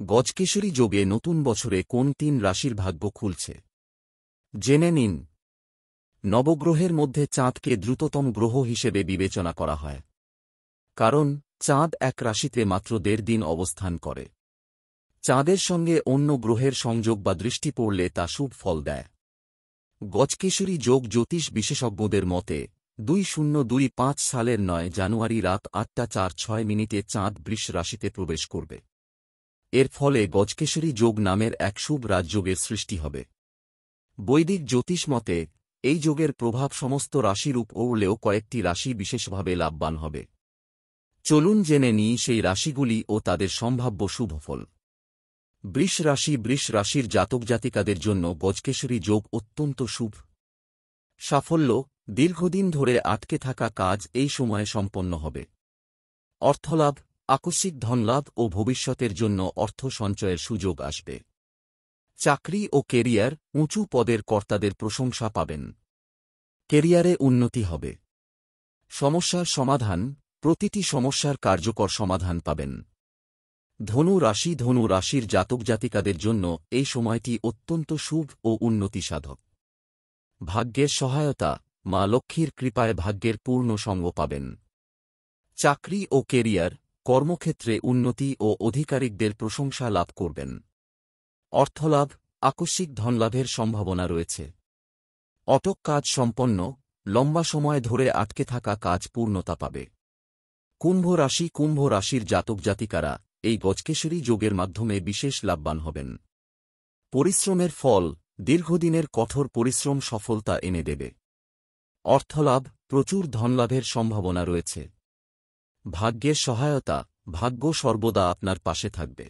গজকেশরী যোগে নতুন বছরে কোন ৩ রাশির ভাগ্য খুলছে জেনে নিন। নবগ্রহের মধ্যে চাঁদকে দ্রুততম গ্রহ হিসেবে বিবেচনা করা হয়, কারণ চাঁদ এক রাশিতে মাত্র ১.৫ দিন অবস্থান করে। চাঁদের সঙ্গে অন্য গ্রহের সংযোগ বা দৃষ্টি পড়লে তা শুভ ফল দেয়। গজকেশরী যোগ জ্যোতিষ বিশেষজ্ঞদের মতে ২০২৫ সালের ৯ জানুয়ারি রাত ৮টা ৪-৬ মিনিটে চাঁদ বৃষ রাশিতে প্রবেশ করবে। এর ফলে গজকেশরী যোগ নামের এক শুভ রাজযোগের সৃষ্টি হবে। বৈদিক জ্যোতিষ মতে এই যোগের প্রভাব সমস্ত রাশির উপরলেও কয়েকটি রাশি বিশেষভাবে লাভবান হবে। চলুন জেনে নিই সেই রাশিগুলি ও তাদের সম্ভাব্য শুভফল। বৃষ রাশির জাতক জাতিকাদের জন্য গজকেশরী যোগ অত্যন্ত শুভ। সাফল্য, দীর্ঘদিন ধরে আটকে থাকা কাজ এই সময়ে সম্পন্ন হবে। অর্থলাভ, আকস্মিক ধনলাভ ও ভবিষ্যতের জন্য অর্থ সঞ্চয়ের সুযোগ আসবে। চাকরি ও কেরিয়ার, উঁচু পদের কর্তাদের প্রশংসা পাবেন। কেরিয়ারে উন্নতি হবে। সমস্যার সমাধান, প্রতিটি সমস্যার কার্যকর সমাধান পাবেন। ধনু রাশির জাতক জাতিকাদের জন্য এই সময়টি অত্যন্ত শুভ ও উন্নতি সাধক। ভাগ্যের সহায়তা, মা লক্ষ্মীর কৃপায় ভাগ্যের পূর্ণ সঙ্গ পাবেন। চাকরি ও কেরিয়ার, কর্মক্ষেত্রে উন্নতি ও আধিকারিকদের প্রশংসা লাভ করবেন। অর্থলাভ, আকস্মিক ধনলাভের সম্ভাবনা রয়েছে। অটক কাজ সম্পন্ন, লম্বা সময় ধরে আটকে থাকা কাজ পূর্ণতা পাবে। কুম্ভ রাশির জাতক জাতিকারা এই গজকেশরী যোগের মাধ্যমে বিশেষ লাভবান হবেন। পরিশ্রমের ফল, দীর্ঘদিনের কঠোর পরিশ্রম সফলতা এনে দেবে। অর্থলাভ, প্রচুর ধনলাভের সম্ভাবনা রয়েছে। ভাগ্যের সহায়তা, ভাগ্য সর্বদা আপনার পাশে থাকবে।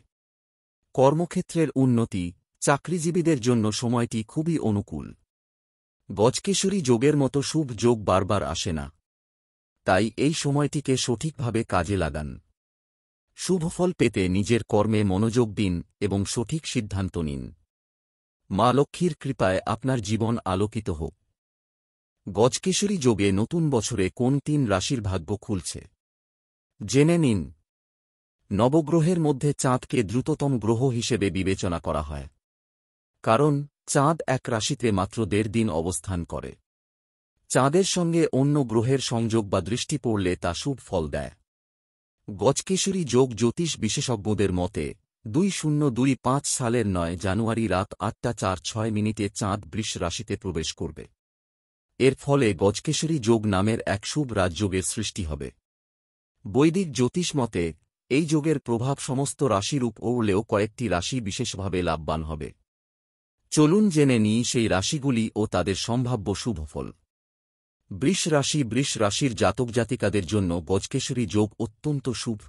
কর্মক্ষেত্রের উন্নতি, চাকরিজীবীদের জন্য সময়টি খুবই অনুকূল। গজকেশরী যোগের মতো শুভ যোগ বারবার আসে না, তাই এই সময়টিকে সঠিকভাবে কাজে লাগান। শুভফল পেতে নিজের কর্মে মনোযোগ দিন এবং সঠিক সিদ্ধান্ত নিন। মা লক্ষ্মীর কৃপায় আপনার জীবন আলোকিত হোক। গজকেশরী যোগে নতুন বছরে কোন ৩ রাশির ভাগ্য খুলছে জেনে নিন। নবগ্রহের মধ্যে চাঁদকে দ্রুততম গ্রহ হিসেবে বিবেচনা করা হয়, কারণ চাঁদ এক রাশিতে মাত্র ১.৫ দিন অবস্থান করে। চাঁদের সঙ্গে অন্য গ্রহের সংযোগ বা দৃষ্টি পড়লে তা শুভ ফল দেয়। গজকেশরী যোগ জ্যোতিষ বিশেষজ্ঞদের মতে ২০২৫ সালের ৯ জানুয়ারি রাত ৮টা ৪-৬ মিনিটে চাঁদ বৃষ রাশিতে প্রবেশ করবে। এর ফলে গজকেশরী যোগ নামের এক শুভ রাজযোগের সৃষ্টি হবে। বৈদিক জ্যোতিষ মতে এই যোগের প্রভাব সমস্ত রাশির উপরলেও কয়েকটি রাশি বিশেষভাবে লাভবান হবে। চলুন জেনে নিই সেই রাশিগুলি ও তাদের সম্ভাব্য শুভফল। বৃষ রাশির জাতক জাতিকাদের জন্য গজকেশরী যোগ অত্যন্ত শুভ।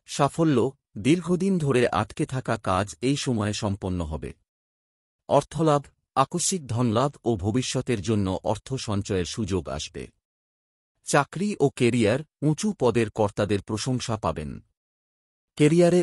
সাফল্য, দীর্ঘদিন ধরে আটকে থাকা কাজ এই সময়ে সম্পন্ন হবে। অর্থলাভ, আকস্মিক ধনলাভ ও ভবিষ্যতের জন্য অর্থ সঞ্চয়ের সুযোগ আসবে। চাকরি ও কেরিয়ার, উঁচু পদের কর্তাদের প্রশংসা পাবেন। কেরিয়ারে